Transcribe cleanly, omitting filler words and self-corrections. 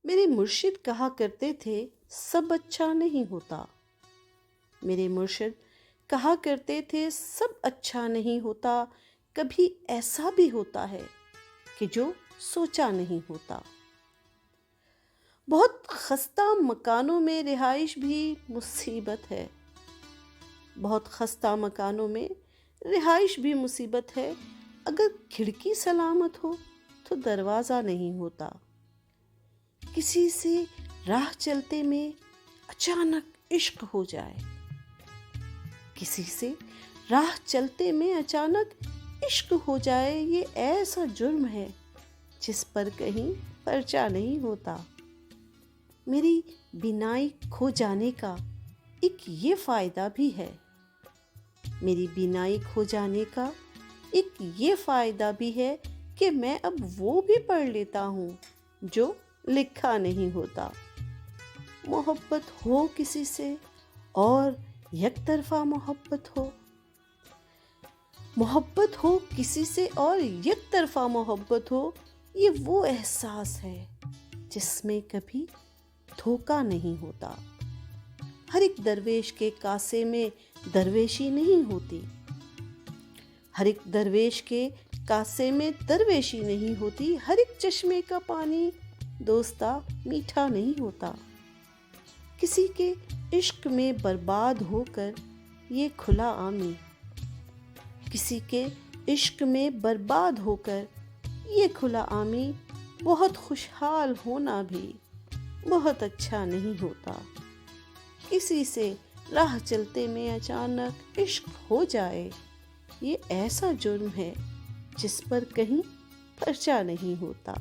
میرے مرشد کہا کرتے تھے سب اچھا نہیں ہوتا۔ میرے مرشد کہا کرتے تھے سب اچھا نہیں ہوتا، کبھی ایسا بھی ہوتا ہے کہ جو سوچا نہیں ہوتا۔ بہت خستہ مکانوں میں رہائش بھی مصیبت ہے، بہت خستہ مکانوں میں رہائش بھی مصیبت ہے۔ اگر کھڑکی سلامت ہو تو دروازہ نہیں ہوتا۔ کسی سے راہ چلتے میں اچانک عشق ہو جائے، کسی سے راہ چلتے میں اچانک عشق ہو جائے، یہ ایسا جرم ہے جس پر کہیں پرچہ نہیں ہوتا۔ میری بینائی کھو جانے کا ایک یہ فائدہ بھی ہے، میری بینائی کھو جانے کا ایک یہ فائدہ بھی ہے کہ میں اب وہ بھی پڑھ لیتا ہوں جو لکھا نہیں ہوتا۔ محبت ہو کسی سے اور یک طرفہ محبت ہو، محبت ہو کسی سے اور یک طرفہ محبت ہو، یہ وہ احساس ہے جس میں کبھی دھوکہ نہیں ہوتا۔ ہر ایک درویش کے کاسے میں درویشی نہیں ہوتی، ہر ایک درویش کے کاسے میں درویشی نہیں ہوتی، ہر ایک چشمے کا پانی دوستا میٹھا نہیں ہوتا۔ کسی کے عشق میں برباد ہو کر یہ کھلا عامی، کسی کے عشق میں برباد ہو کر یہ کھلا عامی، بہت خوشحال ہونا بھی بہت اچھا نہیں ہوتا۔ کسی سے راہ چلتے میں اچانک عشق ہو جائے، یہ ایسا جرم ہے جس پر کہیں پرچہ نہیں ہوتا۔